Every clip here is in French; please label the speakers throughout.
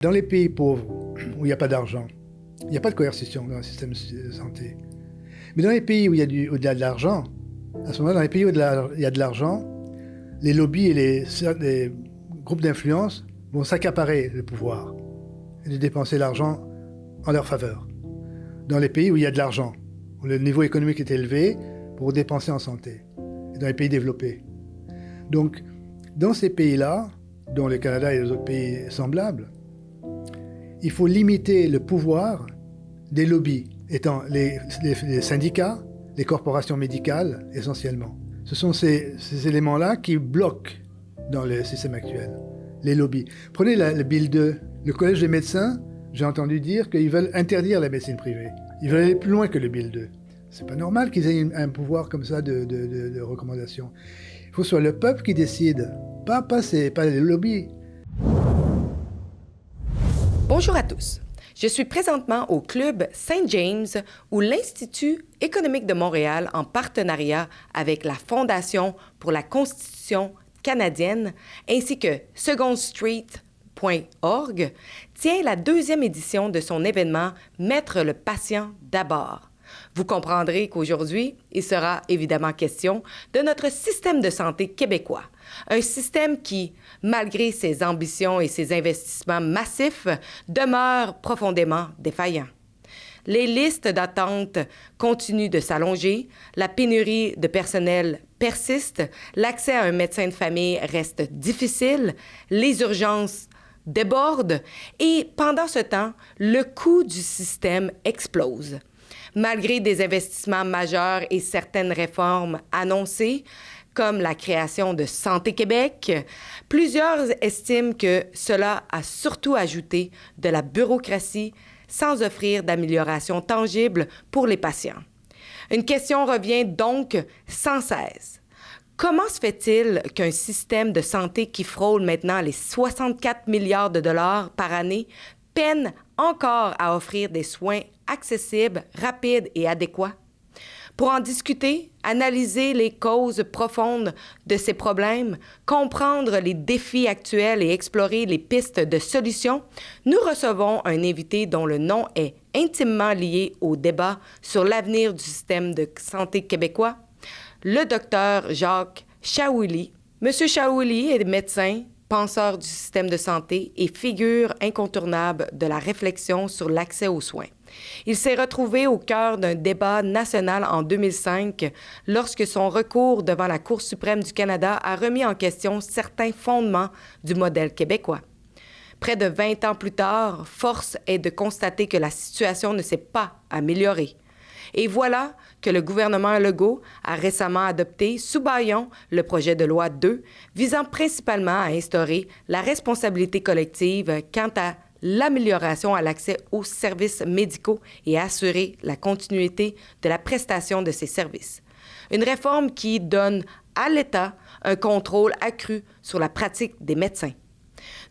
Speaker 1: Dans les pays pauvres, où il n'y a pas d'argent, il n'y a pas de coercition dans le système de santé. Mais dans les pays où il y a de l'argent, à ce moment-là, dans les pays où il y a de l'argent, les lobbies et les groupes d'influence vont s'accaparer le pouvoir et de dépenser l'argent en leur faveur. Dans les pays où il y a de l'argent, où le niveau économique est élevé, pour dépenser en santé. Et dans les pays développés. Donc, dans ces pays-là, dont le Canada et les autres pays semblables, il faut limiter le pouvoir des lobbies, étant les syndicats, les corporations médicales essentiellement. Ce sont ces éléments-là qui bloquent dans le système actuel, les lobbies. Prenez le Bill 2, le Collège des médecins, j'ai entendu dire qu'ils veulent interdire la médecine privée. Ils veulent aller plus loin que le Bill 2. C'est pas normal qu'ils aient un pouvoir comme ça de recommandation. Il faut que ce soit le peuple qui décide, pas les lobbies.
Speaker 2: Bonjour à tous. Je suis présentement au Club Saint James où l'Institut économique de Montréal, en partenariat avec la Fondation pour la Constitution canadienne ainsi que secondstreet.org, tient la 2e édition de son événement « Mettre le patient d'abord ». Vous comprendrez qu'aujourd'hui, il sera évidemment question de notre système de santé québécois. Un système qui, malgré ses ambitions et ses investissements massifs, demeure profondément défaillant. Les listes d'attente continuent de s'allonger, la pénurie de personnel persiste, l'accès à un médecin de famille reste difficile, les urgences débordent et pendant ce temps, le coût du système explose. Malgré des investissements majeurs et certaines réformes annoncées, comme la création de Santé Québec, plusieurs estiment que cela a surtout ajouté de la bureaucratie sans offrir d'amélioration tangible pour les patients. Une question revient donc sans cesse. Comment se fait-il qu'un système de santé qui frôle maintenant les 64 milliards de dollars par année peine encore à offrir des soins accessibles, rapides et adéquats? Pour en discuter, analyser les causes profondes de ces problèmes, comprendre les défis actuels et explorer les pistes de solutions, nous recevons un invité dont le nom est intimement lié au débat sur l'avenir du système de santé québécois, le docteur Jacques Chaouli. Monsieur Chaouli est médecin, penseur du système de santé et figure incontournable de la réflexion sur l'accès aux soins. Il s'est retrouvé au cœur d'un débat national en 2005 lorsque son recours devant la Cour suprême du Canada a remis en question certains fondements du modèle québécois. Près de 20 ans plus tard, force est de constater que la situation ne s'est pas améliorée. Et voilà que le gouvernement Legault a récemment adopté sous bâillon le projet de loi 2 visant principalement à instaurer la responsabilité collective quant à l'amélioration à l'accès aux services médicaux et assurer la continuité de la prestation de ces services. Une réforme qui donne à l'État un contrôle accru sur la pratique des médecins.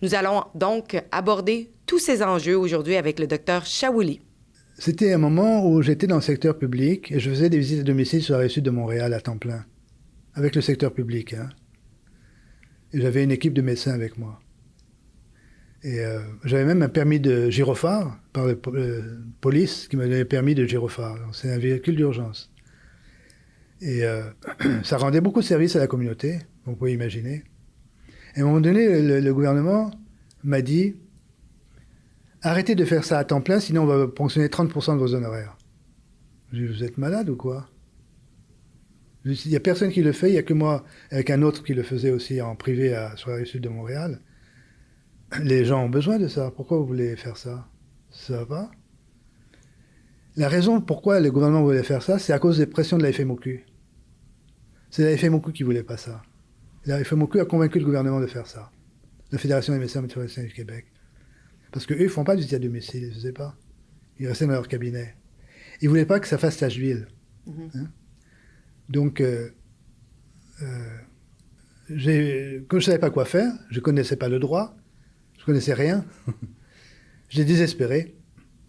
Speaker 2: Nous allons donc aborder tous ces enjeux aujourd'hui avec le docteur Chaouli.
Speaker 1: C'était un moment où j'étais dans le secteur public et je faisais des visites à domicile sur la rive sud de Montréal à temps plein, avec le secteur public. Et j'avais une équipe de médecins avec moi. Et j'avais même un permis de gyrophare par la police qui m'a donné un permis de gyrophare. C'est un véhicule d'urgence. Et ça rendait beaucoup de services à la communauté, vous pouvez imaginer. Et à un moment donné, le gouvernement m'a dit « Arrêtez de faire ça à temps plein, sinon on va ponctionner 30% de vos honoraires. » J'ai dit « Vous êtes malade ou quoi ?» Il n'y a personne qui le fait, il n'y a que moi avec un autre qui le faisait aussi en privé sur la rive sud de Montréal. Les gens ont besoin de ça. Pourquoi vous voulez faire ça? Ça va pas? La raison pourquoi le gouvernement voulait faire ça, c'est à cause des pressions de la FMOQ. C'est la FMOQ qui voulait pas ça. La FMOQ a convaincu le gouvernement de faire ça. La Fédération des médecins médecins du Québec. Parce qu'eux, ils ne font pas de visite à domicile, ils ne faisaient pas. Ils restaient dans leur cabinet. Ils ne voulaient pas que ça fasse tache d'huile. Donc, comme je ne savais pas quoi faire, je ne connaissais pas le droit, je ne connaissais rien, j'ai désespéré.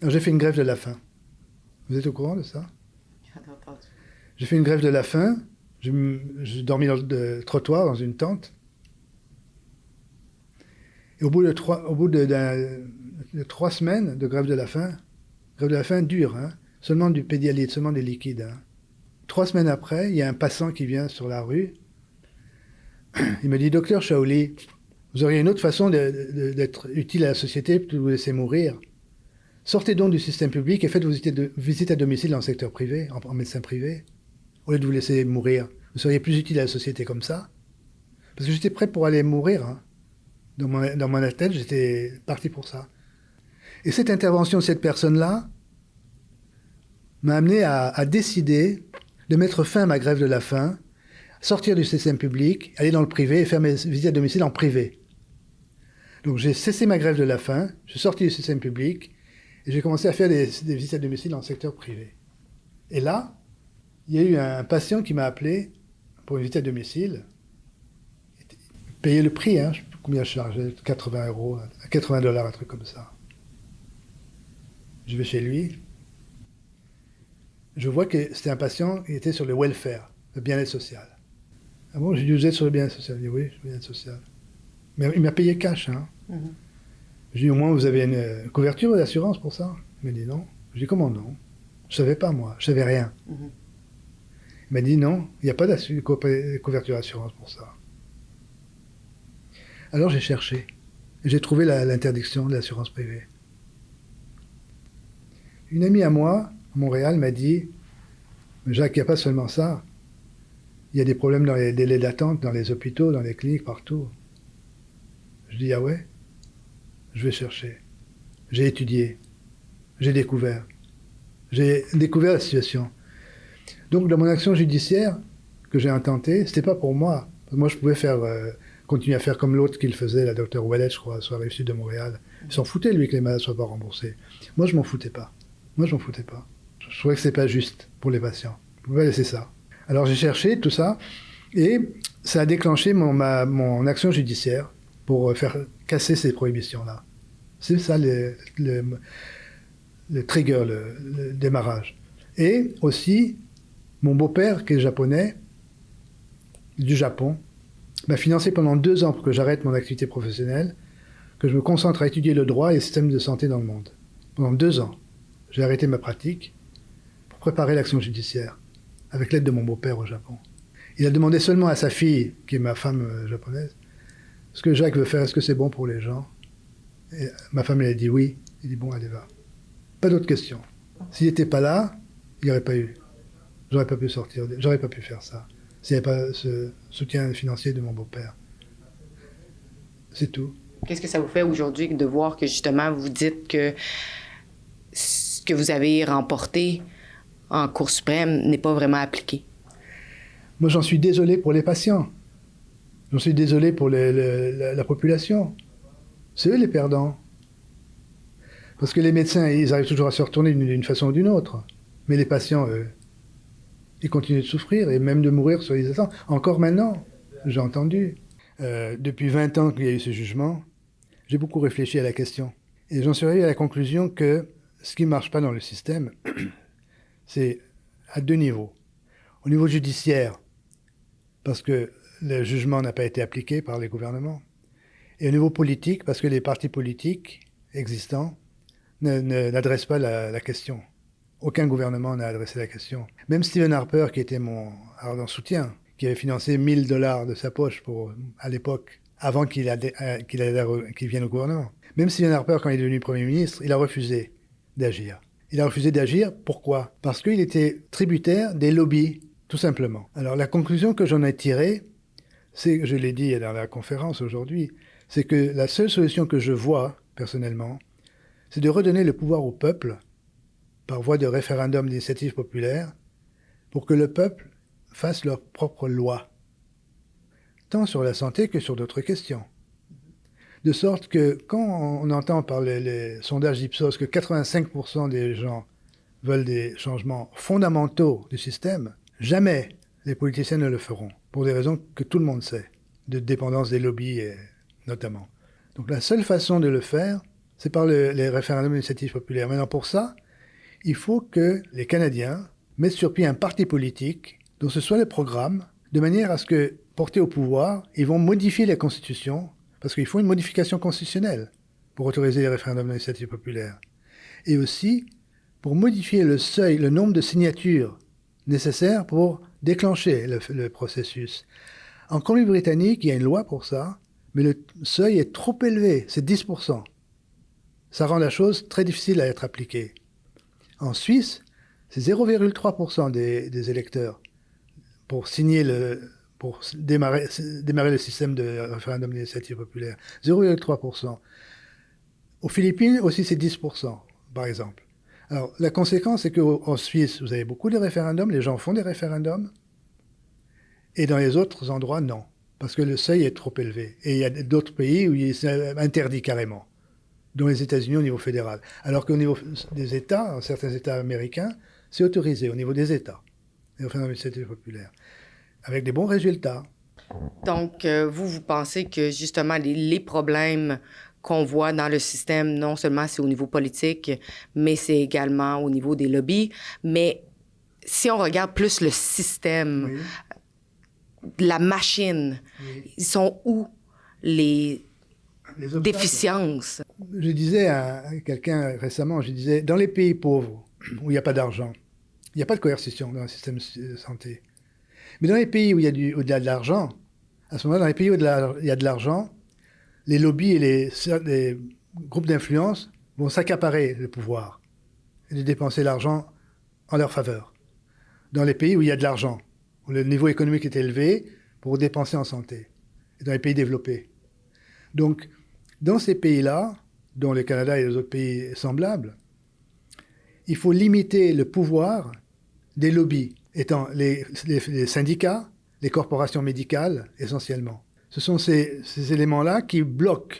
Speaker 1: Alors, j'ai fait une grève de la faim. Vous êtes au courant de ça? J'ai fait une grève de la faim. J'ai dormi dans le trottoir, dans une tente. Et au bout de 3 semaines de grève de la faim dure, hein, seulement du pédialyte, seulement des liquides. Hein. 3 semaines après, il y a un passant qui vient sur la rue. Il me dit, docteur Shaoli, vous auriez une autre façon d'être utile à la société plutôt que de vous laisser mourir. Sortez donc du système public et faites vos visites à domicile dans le secteur privé, en médecin privé, au lieu de vous laisser mourir. Vous seriez plus utile à la société comme ça. Parce que j'étais prêt pour aller mourir. Hein. Dans mon tête, j'étais parti pour ça. Et cette intervention de cette personne-là m'a amené à décider de mettre fin à ma grève de la faim, sortir du système public, aller dans le privé et faire mes visites à domicile en privé. Donc j'ai cessé ma grève de la faim, je suis sorti du système public et j'ai commencé à faire des visites à domicile dans le secteur privé. Et là, il y a eu un patient qui m'a appelé pour une visite à domicile, payer le prix, hein, je sais plus combien je chargeais, 80 €, 80 $, un truc comme ça. Je vais chez lui, je vois que c'était un patient qui était sur le welfare, le bien-être social. Ah bon, j'ai dit, vous êtes sur le bien-être social? Il dit, oui, le bien-être social. Mais il m'a payé cash, hein. Mm-hmm. Je lui ai dit, au moins, vous avez une couverture d'assurance pour ça? Il m'a dit, non. Je lui ai dit, comment non? Je savais pas, moi. Je savais rien. Mm-hmm. Il m'a dit, non, il n'y a pas de couverture d'assurance pour ça. Alors, j'ai cherché. J'ai trouvé l'interdiction de l'assurance privée. Une amie à moi, à Montréal, m'a dit, Jacques, il n'y a pas seulement ça. Il y a des problèmes dans les délais d'attente, dans les hôpitaux, dans les cliniques, partout. Je dis, ah ouais? Je vais chercher. J'ai étudié. J'ai découvert. J'ai découvert la situation. Donc, dans mon action judiciaire que j'ai intentée, c'était pas pour moi. Moi, je pouvais continuer à faire comme l'autre qu'il faisait, la docteur Ouellet, je crois, sur la rive sud de Montréal. Il s'en foutait, lui, que les malades ne soient pas remboursés. Moi, je m'en foutais pas. Je trouvais que c'est pas juste pour les patients. Je pouvais pas laisser ça. Alors, j'ai cherché tout ça, et ça a déclenché mon action judiciaire pour faire casser ces prohibitions-là. C'est ça le trigger, le démarrage. Et aussi, mon beau-père, qui est japonais, du Japon, m'a financé pendant 2 ans pour que j'arrête mon activité professionnelle, que je me concentre à étudier le droit et les systèmes de santé dans le monde. Pendant 2 ans, j'ai arrêté ma pratique pour préparer l'action judiciaire, avec l'aide de mon beau-père au Japon. Il a demandé seulement à sa fille, qui est ma femme japonaise, ce que Jacques veut faire, est-ce que c'est bon pour les gens? Et ma femme, elle a dit oui. Il dit, bon, allez, va. Pas d'autres questions. S'il n'était pas là, il n'y aurait pas eu. J'aurais pas pu sortir, j'aurais pas pu faire ça. S'il n'y avait pas ce soutien financier de mon beau-père. C'est tout.
Speaker 2: Qu'est-ce que ça vous fait aujourd'hui de voir que, justement, vous dites que ce que vous avez remporté en Cour suprême n'est pas vraiment appliqué?
Speaker 1: Moi, j'en suis désolé pour les patients. J'en suis désolé pour la population. C'est eux les perdants. Parce que les médecins, ils arrivent toujours à se retourner d'une façon ou d'une autre. Mais les patients, eux, ils continuent de souffrir et même de mourir sur les attentes. Encore maintenant, j'ai entendu. Depuis 20 ans qu'il y a eu ce jugement, j'ai beaucoup réfléchi à la question. Et j'en suis arrivé à la conclusion que ce qui ne marche pas dans le système, c'est à 2 niveaux. Au niveau judiciaire, parce que le jugement n'a pas été appliqué par les gouvernements. Et au niveau politique, parce que les partis politiques existants n'adressent pas la question. Aucun gouvernement n'a adressé la question. Même Stephen Harper, qui était mon ardent soutien, qui avait financé $1000 de sa poche à l'époque, avant qu'il vienne au gouvernement. Même Stephen Harper, quand il est devenu Premier ministre, il a refusé d'agir. Il a refusé d'agir, pourquoi? Parce qu'il était tributaire des lobbies, tout simplement. Alors la conclusion que j'en ai tirée, c'est, je l'ai dit dans la conférence aujourd'hui, c'est que la seule solution que je vois, personnellement, c'est de redonner le pouvoir au peuple, par voie de référendum d'initiative populaire, pour que le peuple fasse leur propre loi, tant sur la santé que sur d'autres questions. De sorte que quand on entend par les sondages Ipsos que 85% des gens veulent des changements fondamentaux du système, jamais les politiciens ne le feront, pour des raisons que tout le monde sait, de dépendance des lobbies notamment. Donc la seule façon de le faire, c'est par les référendums d'initiative populaire. Maintenant pour ça, il faut que les Canadiens mettent sur pied un parti politique dont ce soit le programme, de manière à ce que, portés au pouvoir, ils vont modifier la Constitution parce qu'il faut une modification constitutionnelle pour autoriser les référendums d'initiative populaire. Et aussi pour modifier le seuil, le nombre de signatures nécessaires pour déclencher le processus. En Colombie-Britannique, il y a une loi pour ça, mais le seuil est trop élevé, c'est 10%. Ça rend la chose très difficile à être appliquée. En Suisse, c'est 0,3% des électeurs pour démarrer le système de référendum d'initiative populaire. 0,3%. Aux Philippines aussi, c'est 10%, par exemple. Alors, la conséquence, c'est qu'en Suisse, vous avez beaucoup de référendums, les gens font des référendums, et dans les autres endroits, non, parce que le seuil est trop élevé. Et il y a d'autres pays où c'est interdit carrément, dont les États-Unis au niveau fédéral. Alors qu'au niveau des États, dans certains États américains, c'est autorisé au niveau des États, les référendums d'initiative populaire, avec des bons résultats.
Speaker 2: Donc, vous pensez que justement les problèmes qu'on voit dans le système, non seulement c'est au niveau politique, mais c'est également au niveau des lobbies. Mais si on regarde plus le système, la machine, ils sont où les déficiences?
Speaker 1: Je disais à quelqu'un récemment, je disais, dans les pays pauvres, où il n'y a pas d'argent, il n'y a pas de coercition dans le système de santé. Mais dans les pays où il y a de l'argent, à ce moment-là, dans les pays où il y a de l'argent, les lobbies et les groupes d'influence vont s'accaparer le pouvoir et de dépenser l'argent en leur faveur. Dans les pays où il y a de l'argent, où le niveau économique est élevé, pour dépenser en santé, et dans les pays développés. Donc, dans ces pays-là, dont le Canada et les autres pays semblables, il faut limiter le pouvoir des lobbies, étant les syndicats, les corporations médicales, essentiellement. Ce sont ces éléments-là qui bloquent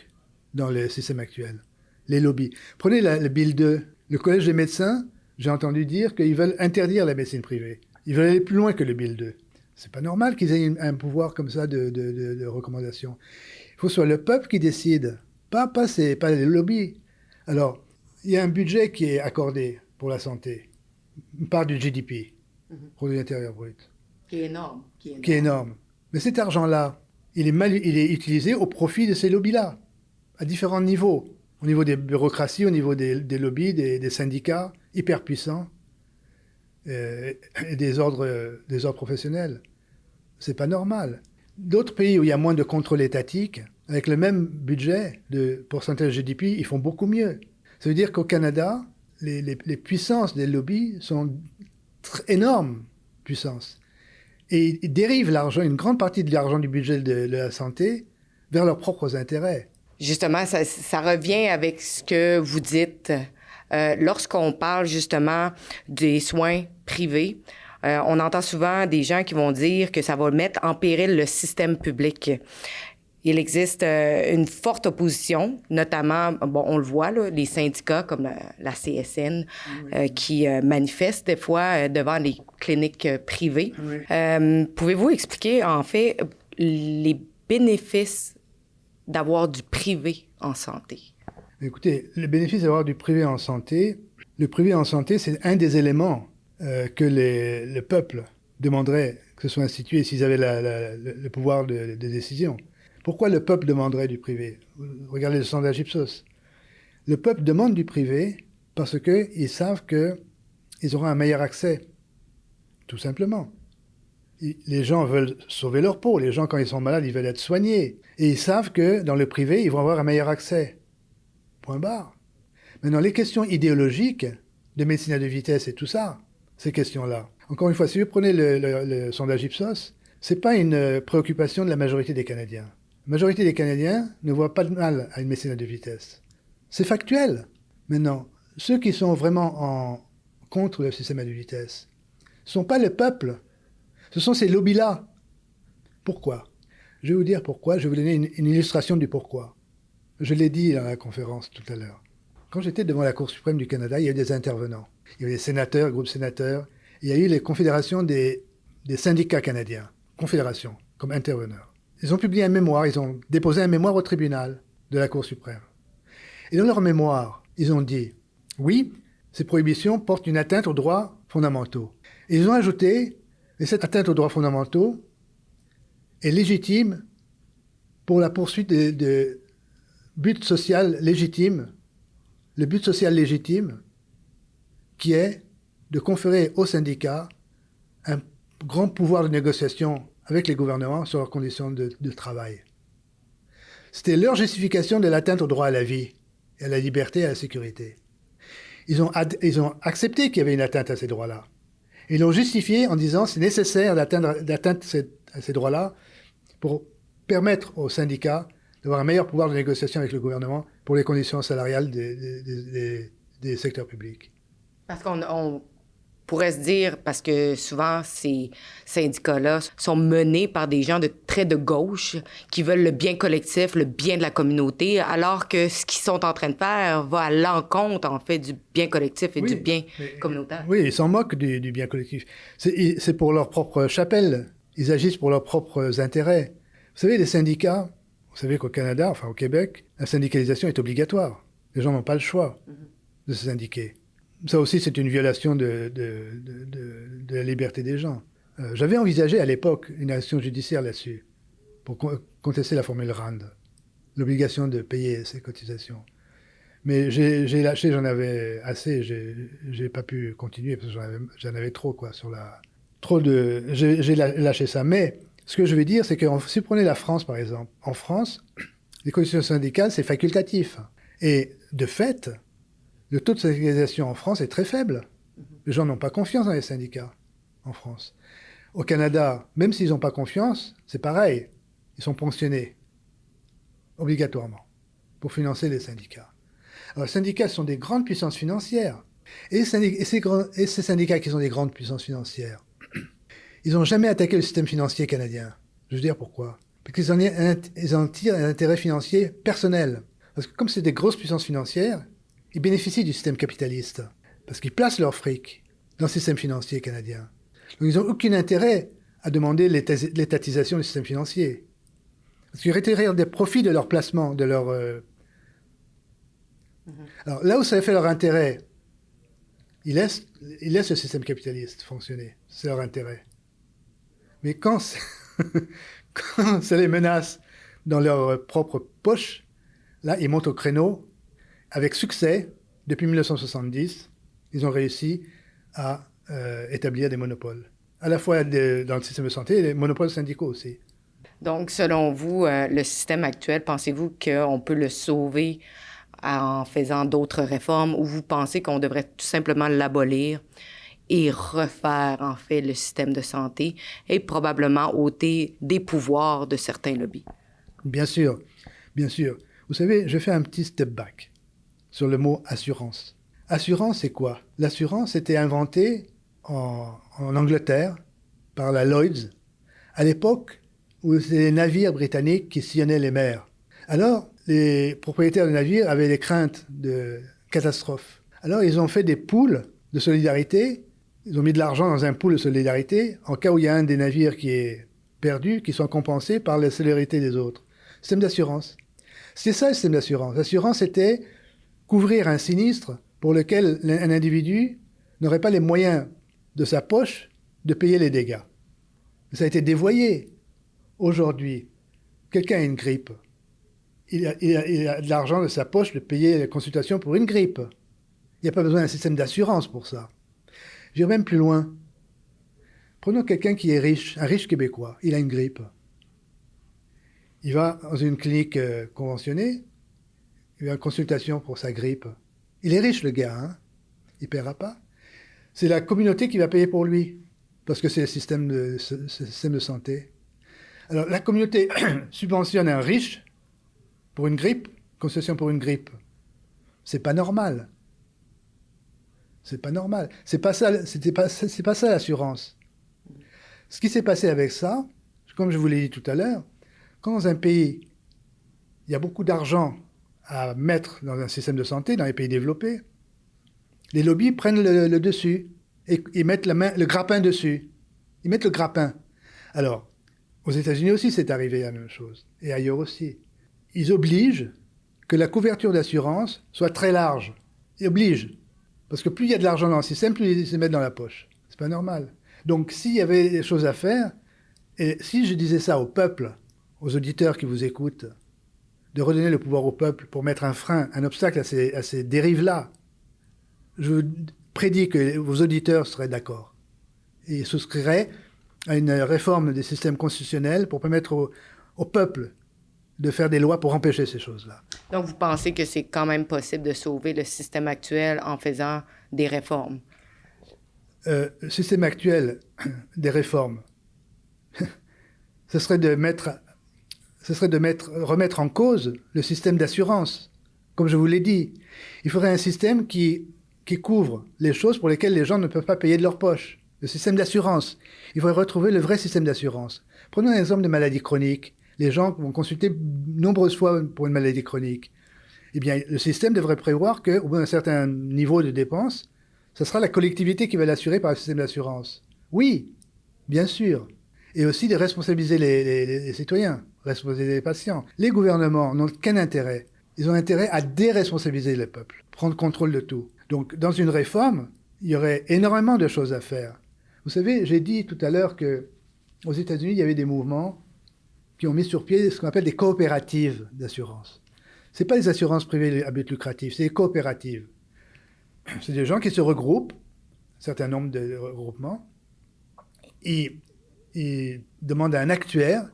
Speaker 1: dans le système actuel, les lobbies. Prenez le Bill 2. Le Collège des médecins, j'ai entendu dire qu'ils veulent interdire la médecine privée. Ils veulent aller plus loin que le Bill 2. C'est pas normal qu'ils aient un pouvoir comme ça de recommandation. Il faut que ce soit le peuple qui décide, pas les lobbies. Alors, il y a un budget qui est accordé pour la santé, une part du GDP, produit intérieur brut.
Speaker 2: Qui est énorme.
Speaker 1: Qui est énorme. Mais cet argent-là, il est utilisé au profit de ces lobbies-là, à différents niveaux. Au niveau des bureaucraties, au niveau des lobbies, des syndicats hyper puissants, et des ordres professionnels. C'est pas normal. D'autres pays où il y a moins de contrôle étatique, avec le même budget de pourcentage GDP, ils font beaucoup mieux. Ça veut dire qu'au Canada, les puissances des lobbies sont énormes puissances. Et ils dérivent l'argent, une grande partie de l'argent du budget de la santé, vers leurs propres intérêts.
Speaker 2: Justement, ça revient avec ce que vous dites. Lorsqu'on parle justement des soins privés, on entend souvent des gens qui vont dire que ça va mettre en péril le système public. Il existe une forte opposition, notamment, bon, on le voit, là, les syndicats comme la CSN qui manifestent des fois devant les cliniques privées. Oui. Pouvez-vous expliquer, en fait, les bénéfices d'avoir du privé en santé?
Speaker 1: Écoutez, le bénéfice d'avoir du privé en santé, le privé en santé, c'est un des éléments que le peuple demanderait que ce soit institué s'ils avaient le pouvoir de décision. Pourquoi le peuple demanderait du privé? Regardez le sondage Ipsos. Le peuple demande du privé parce qu'ils savent qu'ils auront un meilleur accès, tout simplement. Les gens veulent sauver leur peau. Les gens, quand ils sont malades, ils veulent être soignés. Et ils savent que dans le privé, ils vont avoir un meilleur accès. Point barre. Maintenant, les questions idéologiques de médecine à deux vitesses et tout ça, ces questions-là. Encore une fois, si vous prenez le sondage Ipsos, ce n'est pas une préoccupation de la majorité des Canadiens. La majorité des Canadiens ne voient pas de mal à une médecine à deux vitesses. C'est factuel. Maintenant, ceux qui sont vraiment contre le système à deux vitesses, ce ne sont pas le peuple. Ce sont ces lobbies-là. Pourquoi? Je vais vous dire pourquoi. Je vais vous donner une illustration du pourquoi. Je l'ai dit dans la conférence tout à l'heure. Quand j'étais devant la Cour suprême du Canada, il y a eu des intervenants. Il y avait des sénateurs, groupes sénateurs. Il y a eu les confédérations des syndicats canadiens, confédérations, comme interveneurs. Ils ont publié un mémoire, ils ont déposé un mémoire au tribunal de la Cour suprême. Et dans leur mémoire, ils ont dit, oui, ces prohibitions portent une atteinte aux droits fondamentaux. Et ils ont ajouté, et cette atteinte aux droits fondamentaux est légitime pour la poursuite de buts social légitimes, le but social légitime qui est de conférer aux syndicats un grand pouvoir de négociation avec les gouvernements sur leurs conditions de travail. C'était leur justification de l'atteinte au droit à la vie, à la liberté et à la sécurité. Ils ont accepté qu'il y avait une atteinte à ces droits-là. Ils l'ont justifié en disant que c'est nécessaire d'atteindre à ces droits-là pour permettre aux syndicats d'avoir un meilleur pouvoir de négociation avec le gouvernement pour les conditions salariales des secteurs publics.
Speaker 2: Parce qu'on pourrait se dire, parce que souvent ces syndicats-là sont menés par des gens très de gauche qui veulent le bien collectif, le bien de la communauté, alors que ce qu'ils sont en train de faire va à l'encontre, en fait, du bien collectif et du bien communautaire.
Speaker 1: Oui, ils s'en moquent du bien collectif. C'est pour leur propre chapelle. Ils agissent pour leurs propres intérêts. Vous savez, les syndicats, vous savez qu'au Canada, enfin au Québec, la syndicalisation est obligatoire. Les gens n'ont pas le choix de se syndiquer. Ça aussi, c'est une violation de la liberté des gens. J'avais envisagé à l'époque une action judiciaire là-dessus, pour contester la formule RAND, l'obligation de payer ses cotisations. Mais j'ai lâché, j'en avais assez, j'ai pas pu continuer, parce que j'en avais trop, quoi, j'ai lâché ça. Mais ce que je veux dire, c'est que si vous prenez la France, par exemple, en France, les cotisations syndicales, c'est facultatif. Et de fait, le taux de syndicalisation en France est très faible. Les gens n'ont pas confiance dans les syndicats en France. Au Canada, même s'ils n'ont pas confiance, c'est pareil. Ils sont ponctionnés, obligatoirement, pour financer les syndicats. Alors, les syndicats sont des grandes puissances financières. Et ces syndicats qui sont des grandes puissances financières, ils n'ont jamais attaqué le système financier canadien. Je veux dire pourquoi. Parce qu'ils en tirent un intérêt financier personnel. Parce que comme c'est des grosses puissances financières, ils bénéficient du système capitaliste, parce qu'ils placent leur fric dans le système financier canadien. Donc ils n'ont aucun intérêt à demander l'étatisation du système financier. Parce qu'ils retirent des profits de leur placement, de leur... Alors là où ça fait leur intérêt, ils laissent le système capitaliste fonctionner. C'est leur intérêt. Mais quand ça les menace dans leur propre poche, là, ils montent au créneau. Avec succès, depuis 1970, ils ont réussi à établir des monopoles. À la fois dans le système de santé et les monopoles syndicaux aussi.
Speaker 2: Donc, selon vous, le système actuel, pensez-vous qu'on peut le sauver en faisant d'autres réformes ou vous pensez qu'on devrait tout simplement l'abolir et refaire, en fait, le système de santé et probablement ôter des pouvoirs de certains lobbies?
Speaker 1: Bien sûr, bien sûr. Vous savez, je fais un petit step back sur le mot assurance. Assurance, c'est quoi? L'assurance était inventée en Angleterre par la Lloyd's, à l'époque où c'était les navires britanniques qui sillonnaient les mers. Alors, les propriétaires de navires avaient des craintes de catastrophes. Alors, ils ont fait des pools de solidarité. Ils ont mis de l'argent dans un pool de solidarité en cas où il y a un des navires qui est perdu, qui soit compensé par la solidarité des autres. Système d'assurance. C'est ça le système d'assurance. L'assurance, c'était couvrir un sinistre pour lequel un individu n'aurait pas les moyens de sa poche de payer les dégâts. Ça a été dévoyé. Aujourd'hui, quelqu'un a une grippe. Il a de l'argent de sa poche de payer la consultation pour une grippe. Il n'y a pas besoin d'un système d'assurance pour ça. J'irai même plus loin. Prenons quelqu'un qui est riche, un riche Québécois. Il a une grippe. Il va dans une clinique conventionnée. Il a une consultation pour sa grippe. Il est riche, le gars, hein? Il ne paiera pas. C'est la communauté qui va payer pour lui, parce que c'est le système de santé. Alors, la communauté subventionne un riche pour une grippe, concession pour une grippe. C'est pas normal. C'est pas normal. C'est pas ça l'assurance. Ce qui s'est passé avec ça, comme je vous l'ai dit tout à l'heure, quand dans un pays, il y a beaucoup d'argent à mettre dans un système de santé, dans les pays développés, les lobbies prennent le dessus et ils mettent le grappin dessus. Ils mettent le grappin. Alors, aux États-Unis aussi, c'est arrivé la même chose, et ailleurs aussi. Ils obligent que la couverture d'assurance soit très large. Ils obligent. Parce que plus il y a de l'argent dans le système, plus ils se mettent dans la poche. C'est pas normal. Donc, s'il y avait des choses à faire, et si je disais ça au peuple, aux auditeurs qui vous écoutent, de redonner le pouvoir au peuple pour mettre un frein, un obstacle à ces dérives-là, je vous prédis que vos auditeurs seraient d'accord et souscriraient à une réforme des systèmes constitutionnels pour permettre au peuple de faire des lois pour empêcher ces choses-là.
Speaker 2: Donc, vous pensez que c'est quand même possible de sauver le système actuel en faisant des réformes?
Speaker 1: Le système actuel des réformes, ce serait de remettre en cause le système d'assurance. Comme je vous l'ai dit, il faudrait un système qui couvre les choses pour lesquelles les gens ne peuvent pas payer de leur poche. Le système d'assurance. Il faudrait retrouver le vrai système d'assurance. Prenons un exemple de maladie chronique. Les gens vont consulter nombreuses fois pour une maladie chronique. Eh bien, le système devrait prévoir qu'au bout d'un certain niveau de dépenses, ce sera la collectivité qui va l'assurer par le système d'assurance. Oui, bien sûr. Et aussi de responsabiliser les citoyens, responsabiliser les patients. Les gouvernements n'ont qu'un intérêt. Ils ont intérêt à déresponsabiliser le peuple, prendre contrôle de tout. Donc, dans une réforme, il y aurait énormément de choses à faire. Vous savez, j'ai dit tout à l'heure qu'aux États-Unis, il y avait des mouvements qui ont mis sur pied ce qu'on appelle des coopératives d'assurance. Ce n'est pas les assurances privées à but lucratif, c'est les coopératives. C'est des gens qui se regroupent, un certain nombre de regroupements, ils demandent à un actuaire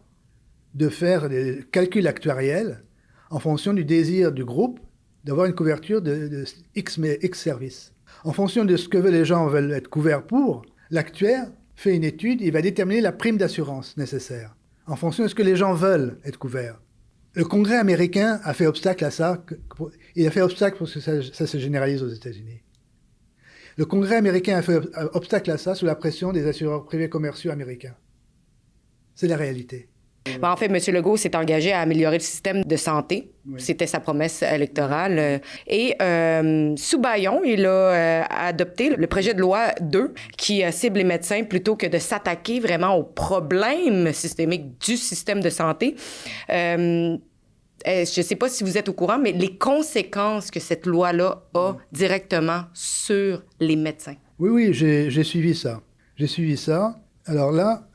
Speaker 1: de faire des calculs actuariels en fonction du désir du groupe d'avoir une couverture de X services. En fonction de ce que les gens veulent être couverts pour, l'actuaire fait une étude, il va déterminer la prime d'assurance nécessaire, en fonction de ce que les gens veulent être couverts. Le Congrès américain a fait obstacle à ça. Il a fait obstacle pour que ça se généralise aux États-Unis. Le Congrès américain a fait obstacle à ça sous la pression des assureurs privés commerciaux américains. C'est la réalité.
Speaker 2: En fait, M. Legault s'est engagé à améliorer le système de santé. Oui. C'était sa promesse électorale. Et sous Bayon, il a adopté le projet de loi 2 qui cible les médecins plutôt que de s'attaquer vraiment aux problèmes systémiques du système de santé. Je ne sais pas si vous êtes au courant, mais les conséquences que cette loi-là a directement sur les médecins.
Speaker 1: Oui, j'ai suivi ça. J'ai suivi ça. Alors là,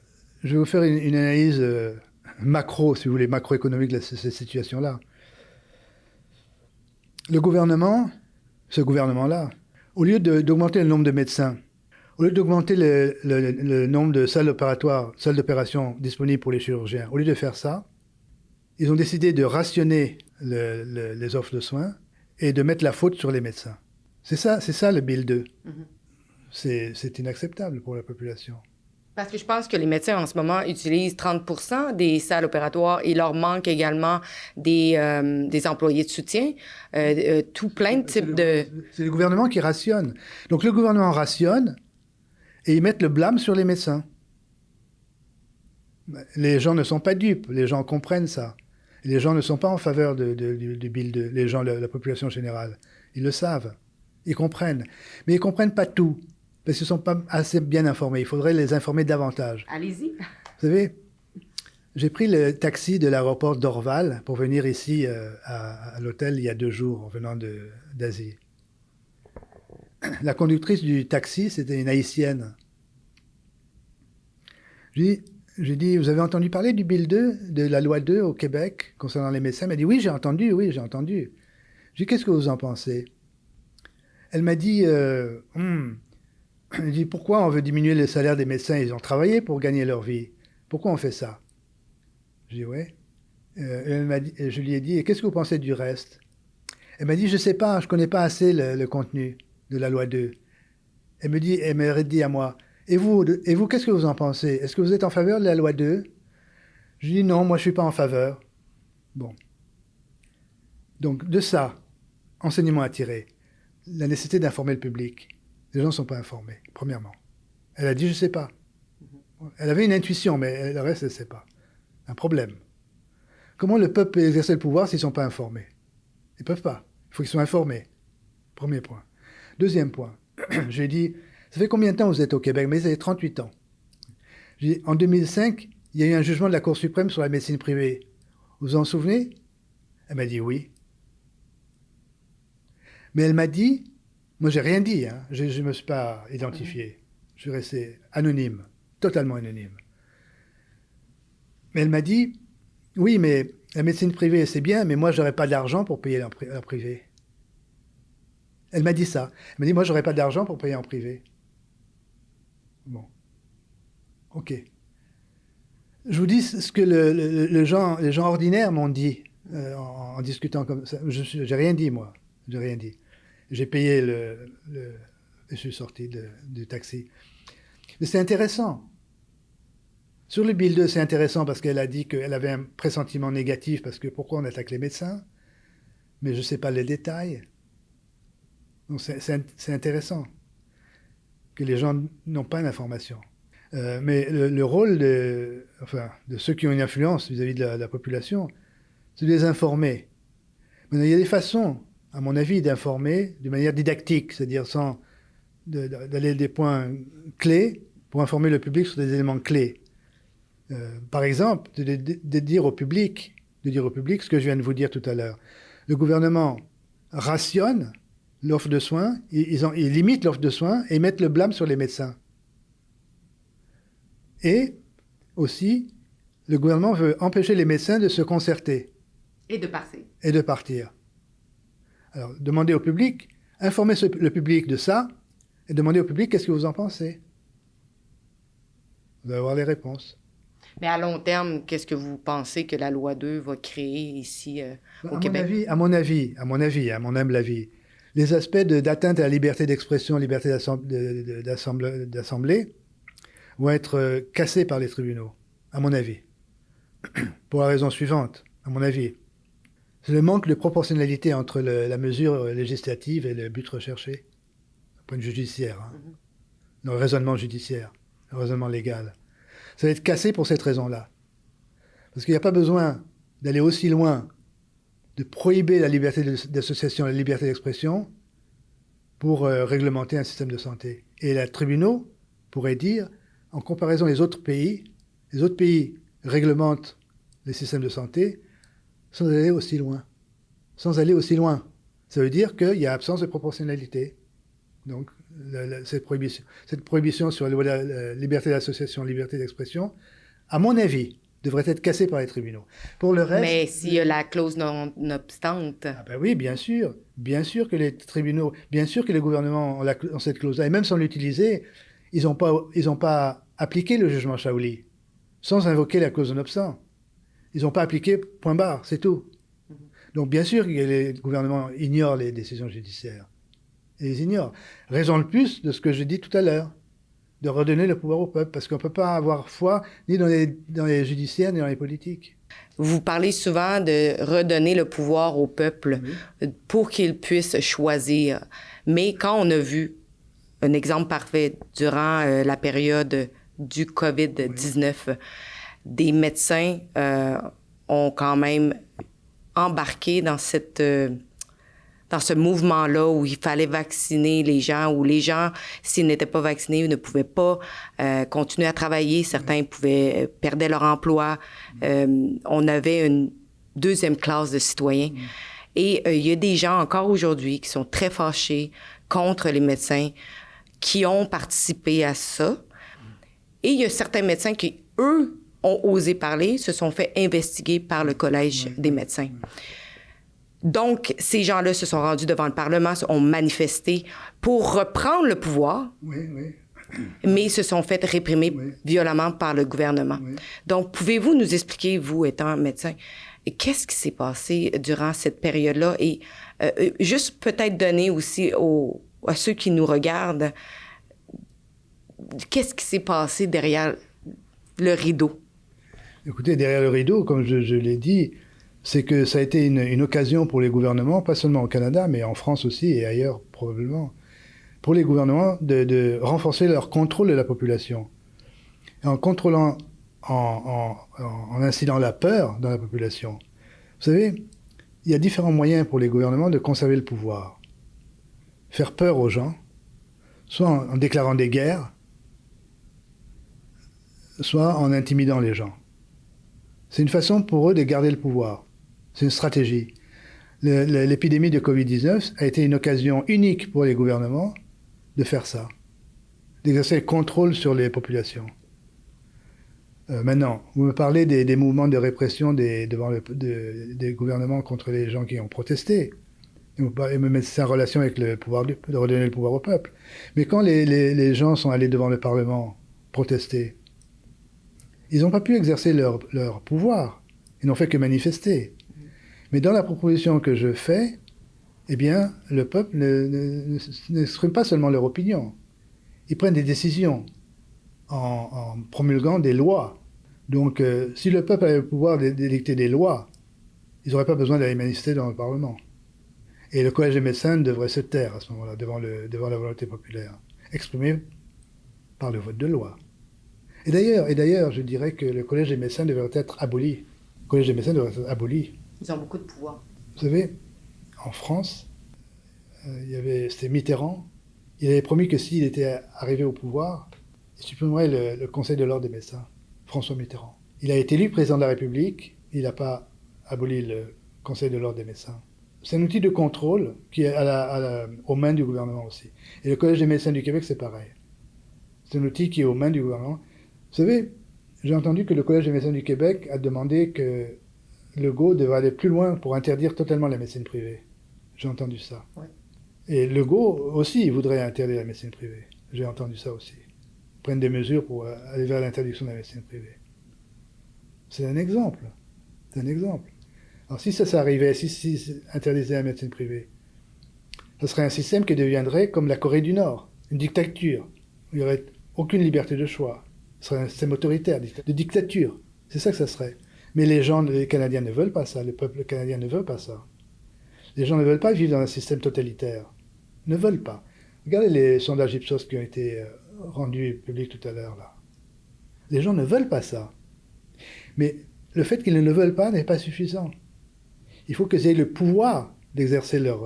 Speaker 1: je vais vous faire une analyse macro, si vous voulez, macroéconomique de cette situation-là. Le gouvernement, ce gouvernement-là, au lieu d'augmenter le nombre de médecins, au lieu d'augmenter le nombre de salles d'opération disponibles pour les chirurgiens, au lieu de faire ça, ils ont décidé de rationner les offres de soins et de mettre la faute sur les médecins. C'est ça le Bill 2. Mm-hmm. C'est inacceptable pour la population.
Speaker 2: Parce que je pense que les médecins, en ce moment, utilisent 30% des salles opératoires. Il leur manque également des employés de soutien, tout plein de types de...
Speaker 1: C'est le gouvernement qui rationne. Donc, le gouvernement rationne et ils mettent le blâme sur les médecins. Les gens ne sont pas dupes. Les gens comprennent ça. Les gens ne sont pas en faveur du Bill 2. Les gens, la population générale. Ils le savent. Ils comprennent. Mais ils ne comprennent pas tout. Parce qu'ils ne sont pas assez bien informés. Il faudrait les informer davantage.
Speaker 2: Allez-y.
Speaker 1: Vous savez, j'ai pris le taxi de l'aéroport d'Orval pour venir ici à l'hôtel il y a 2 jours en venant d'Asie. La conductrice du taxi, c'était une Haïtienne. J'ai dit, vous avez entendu parler du Bill 2, de la loi 2 au Québec concernant les médecins? Elle m'a dit, oui, j'ai entendu. J'ai dit, qu'est-ce que vous en pensez? Elle m'a dit, elle dit, pourquoi on veut diminuer le salaire des médecins? Ils ont travaillé pour gagner leur vie. Pourquoi on fait ça? Je dis, oui. Je lui ai dit, et qu'est-ce que vous pensez du reste? Elle m'a dit, je ne sais pas, je ne connais pas assez le contenu de la loi 2. Elle m'a dit à moi, et vous, qu'est-ce que vous en pensez? Est-ce que vous êtes en faveur de la loi 2? Je lui ai dit, non, moi je ne suis pas en faveur. Bon. Donc, de ça, enseignement à tirer. La nécessité d'informer le public. Les gens ne sont pas informés, premièrement. Elle a dit, je ne sais pas. Elle avait une intuition, mais le reste, elle ne sait pas. Un problème. Comment le peuple peut exercer le pouvoir s'ils ne sont pas informés? Ils ne peuvent pas. Il faut qu'ils soient informés. Premier point. Deuxième point. J'ai dit, ça fait combien de temps vous êtes au Québec? Mais vous avez 38 ans. J'ai dit, en 2005, il y a eu un jugement de la Cour suprême sur la médecine privée. Vous vous en souvenez? Elle m'a dit oui. Mais elle m'a dit, moi j'ai rien dit, hein. Je ne me suis pas identifié. Je suis resté anonyme, totalement anonyme. Mais elle m'a dit, Oui, mais la médecine privée, c'est bien, mais moi, j'aurais pas d'argent pour payer en privé. Elle m'a dit ça. Elle m'a dit, moi, j'aurais pas d'argent pour payer en privé. Bon, ok. Je vous dis ce que les gens ordinaires m'ont dit en discutant comme ça. J'ai rien dit, moi. J'ai rien dit. J'ai payé je suis sorti du taxi. Mais c'est intéressant. Sur le Bill 2, c'est intéressant parce qu'elle a dit qu'elle avait un pressentiment négatif parce que pourquoi on attaque les médecins, mais je ne sais pas les détails. Donc c'est intéressant que les gens n'ont pas d'informations. Mais le rôle de ceux qui ont une influence vis-à-vis de la population, c'est de les informer. Mais il y a des façons, à mon avis, d'informer de manière didactique, c'est-à-dire sans d'aller des points clés pour informer le public sur des éléments clés. Par exemple, de dire au public ce que je viens de vous dire tout à l'heure. Le gouvernement rationne l'offre de soins, ils limitent l'offre de soins et mettent le blâme sur les médecins. Et aussi, le gouvernement veut empêcher les médecins de se concerter.
Speaker 2: Et de partir.
Speaker 1: Et de partir. Alors, demandez au public, informez le public de ça, et demandez au public qu'est-ce que vous en pensez. Vous allez avoir les réponses.
Speaker 2: Mais à long terme, qu'est-ce que vous pensez que la loi 2 va créer ici au Québec?
Speaker 1: À mon avis, à mon humble avis, les aspects d'atteinte à la liberté d'expression, liberté d'assemblée, vont être cassés par les tribunaux, à mon avis. Pour la raison suivante, à mon avis. C'est le manque de proportionnalité entre la mesure législative et le but recherché, d'un point de vue judiciaire, le raisonnement judiciaire, le raisonnement légal. Ça va être cassé pour cette raison-là. Parce qu'il n'y a pas besoin d'aller aussi loin, de prohiber la liberté d'association, la liberté d'expression, pour réglementer un système de santé. Et les tribunaux pourraient dire, en comparaison les autres pays réglementent les systèmes de santé sans aller aussi loin. Sans aller aussi loin. Ça veut dire qu'il y a absence de proportionnalité. Donc, cette prohibition sur la liberté d'association, liberté d'expression, à mon avis, devrait être cassée par les tribunaux. Pour le reste...
Speaker 2: Mais s'il y a la clause non-obstante...
Speaker 1: Ah ben oui, bien sûr. Bien sûr que les tribunaux, bien sûr que les gouvernements ont cette clause-là. Et même sans l'utiliser, ils n'ont pas appliqué le jugement Shaoli, sans invoquer la clause non-obstant. Ils n'ont pas appliqué, point barre, c'est tout. Donc bien sûr que les gouvernements ignorent les décisions judiciaires. Ils les ignorent. Raison de plus de ce que j'ai dit tout à l'heure, de redonner le pouvoir au peuple, parce qu'on ne peut pas avoir foi ni dans les judiciaires, ni dans les politiques.
Speaker 2: Vous parlez souvent de redonner le pouvoir au peuple pour qu'il puisse choisir. Mais quand on a vu un exemple parfait durant la période du COVID-19, des médecins ont quand même embarqué dans ce mouvement-là où il fallait vacciner les gens, où les gens, s'ils n'étaient pas vaccinés, ne pouvaient pas continuer à travailler. Certains perdaient leur emploi. On avait une deuxième classe de citoyens. Et il y a des gens encore aujourd'hui qui sont très fâchés contre les médecins qui ont participé à ça. Et il y a certains médecins qui, eux, ont osé parler, se sont fait investiguer par le Collège des médecins. Donc, ces gens-là se sont rendus devant le Parlement, ont manifesté pour reprendre le pouvoir, mais se sont fait réprimer violemment par le gouvernement. Donc, pouvez-vous nous expliquer, vous étant médecin, qu'est-ce qui s'est passé durant cette période-là? Et juste peut-être donner aussi à ceux qui nous regardent, qu'est-ce qui s'est passé derrière le rideau?
Speaker 1: Écoutez, derrière le rideau, comme je l'ai dit, c'est que ça a été une occasion pour les gouvernements, pas seulement au Canada, mais en France aussi et ailleurs probablement, pour les gouvernements de renforcer leur contrôle de la population. Et en contrôlant, en incitant la peur dans la population. Vous savez, il y a différents moyens pour les gouvernements de conserver le pouvoir. Faire peur aux gens, soit en déclarant des guerres, soit en intimidant les gens. C'est une façon pour eux de garder le pouvoir. C'est une stratégie. L'épidémie de Covid-19 a été une occasion unique pour les gouvernements de faire ça, d'exercer le contrôle sur les populations. Maintenant, vous me parlez des mouvements de répression des gouvernements contre les gens qui ont protesté. Et me mettre ça en relation avec le pouvoir de redonner le pouvoir au peuple. Mais quand les gens sont allés devant le Parlement protester, ils n'ont pas pu exercer leur pouvoir. Ils n'ont fait que manifester. Mais dans la proposition que je fais, eh bien, le peuple n'exprime pas seulement leur opinion. Ils prennent des décisions en promulguant des lois. Donc, si le peuple avait le pouvoir d'édicter des lois, ils n'auraient pas besoin d'aller manifester dans le Parlement. Et le collège des médecins devrait se taire à ce moment-là, devant la volonté populaire, exprimée par le vote de loi. Et d'ailleurs, je dirais que le collège des médecins devrait être aboli. Le collège des médecins devrait être aboli.
Speaker 2: Ils ont beaucoup de pouvoir.
Speaker 1: Vous savez, en France, c'était Mitterrand. Il avait promis que s'il était arrivé au pouvoir, il supprimerait le Conseil de l'ordre des médecins, François Mitterrand. Il a été élu président de la République, il n'a pas aboli le Conseil de l'ordre des médecins. C'est un outil de contrôle qui est aux mains du gouvernement aussi. Et le Collège des médecins du Québec, c'est pareil. C'est un outil qui est aux mains du gouvernement. Vous savez, j'ai entendu que le Collège des médecins du Québec a demandé que Legault devrait aller plus loin pour interdire totalement la médecine privée. J'ai entendu ça.
Speaker 2: Ouais.
Speaker 1: Et Legault aussi, il voudrait interdire la médecine privée. J'ai entendu ça aussi. Ils prennent des mesures pour aller vers l'interdiction de la médecine privée. C'est un exemple. C'est un exemple. Alors si ça s'arrivait, si interdisait la médecine privée, ce serait un système qui deviendrait comme la Corée du Nord, une dictature. Il n'y aurait aucune liberté de choix. Ce serait un système autoritaire, de dictature. C'est ça que ça serait. Mais les Canadiens ne veulent pas ça, le peuple canadien ne veut pas ça. Les gens ne veulent pas vivre dans un système totalitaire. Ne veulent pas. Regardez les sondages Ipsos qui ont été rendus publics tout à l'heure, là. Les gens ne veulent pas ça. Mais le fait qu'ils ne le veulent pas n'est pas suffisant. Il faut qu'ils aient le pouvoir d'exercer leur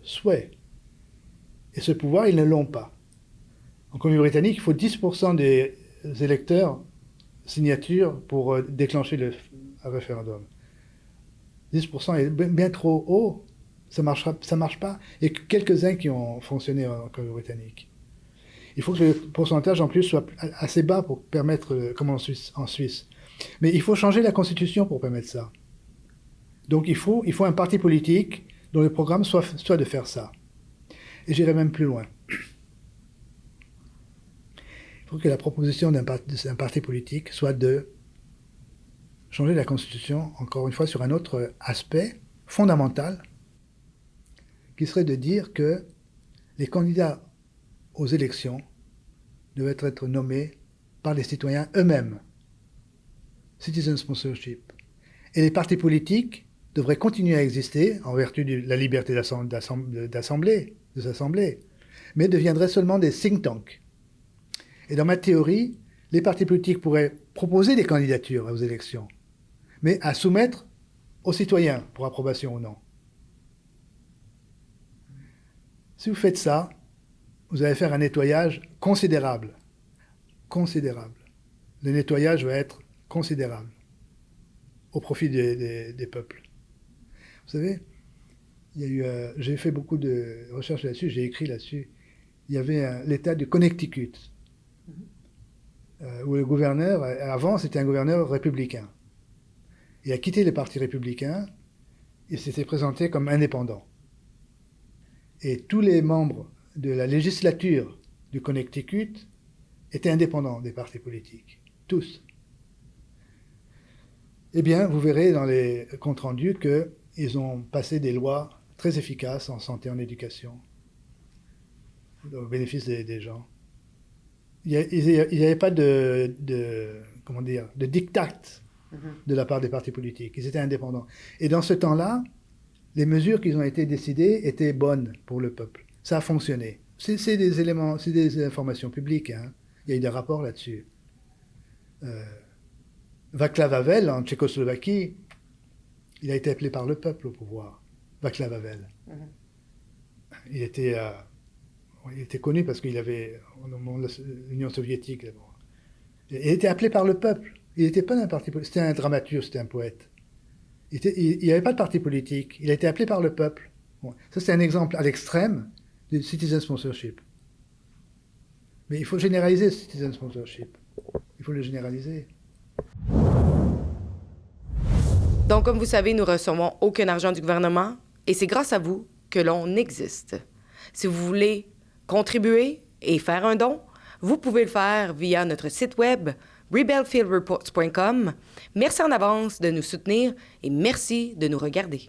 Speaker 1: souhait. Et ce pouvoir, ils ne l'ont pas. En Colombie-Britannique, il faut 10% des électeurs signatures pour déclencher le référendum. 10% est bien trop haut, ça marche pas. Et quelques-uns qui ont fonctionné en Colombie-Britannique. Il faut que le pourcentage en plus soit assez bas pour permettre, comme en Suisse. Mais il faut changer la Constitution pour permettre ça. Donc il faut un parti politique dont le programme soit de faire ça. Et j'irai même plus loin. Il faut que la proposition d'un parti politique soit de changer la Constitution, encore une fois, sur un autre aspect fondamental, qui serait de dire que les candidats aux élections devaient être nommés par les citoyens eux-mêmes. Citizen sponsorship. Et les partis politiques devraient continuer à exister en vertu de la liberté de s'assembler, mais deviendraient seulement des think tanks. Et dans ma théorie, les partis politiques pourraient proposer des candidatures aux élections, mais à soumettre aux citoyens pour approbation ou non. Si vous faites ça, vous allez faire un nettoyage considérable. Considérable. Le nettoyage va être considérable au profit des peuples. Vous savez, j'ai fait beaucoup de recherches là-dessus, j'ai écrit là-dessus. Il y avait l'État du Connecticut, où le gouverneur, avant c'était un gouverneur républicain. Il a quitté le parti républicain, il s'était présenté comme indépendant. Et tous les membres de la législature du Connecticut étaient indépendants des partis politiques. Tous. Eh bien, vous verrez dans les comptes rendus qu'ils ont passé des lois très efficaces en santé, en éducation, au bénéfice des gens. Il n'y avait pas de diktat de la part des partis politiques. Ils étaient indépendants. Et dans ce temps-là, les mesures qui ont été décidées étaient bonnes pour le peuple. Ça a fonctionné. C'est des éléments, c'est des informations publiques. Hein. Il y a eu des rapports là-dessus. Václav Havel, en Tchécoslovaquie, il a été appelé par le peuple au pouvoir. Václav Havel. Il était connu parce qu'il avait, au moment de l'Union soviétique, il était appelé par le peuple. Il n'était pas d'un parti politique. C'était un dramaturge, c'était un poète. Il n'y avait pas de parti politique. Il a été appelé par le peuple. Bon. Ça, c'est un exemple à l'extrême du citizen sponsorship. Mais il faut généraliser ce citizen sponsorship. Il faut le généraliser.
Speaker 2: Donc, comme vous savez, nous recevons aucun argent du gouvernement et c'est grâce à vous que l'on existe. Si vous voulez contribuer et faire un don, vous pouvez le faire via notre site web rebelfieldreports.com. Merci en avance de nous soutenir et merci de nous regarder.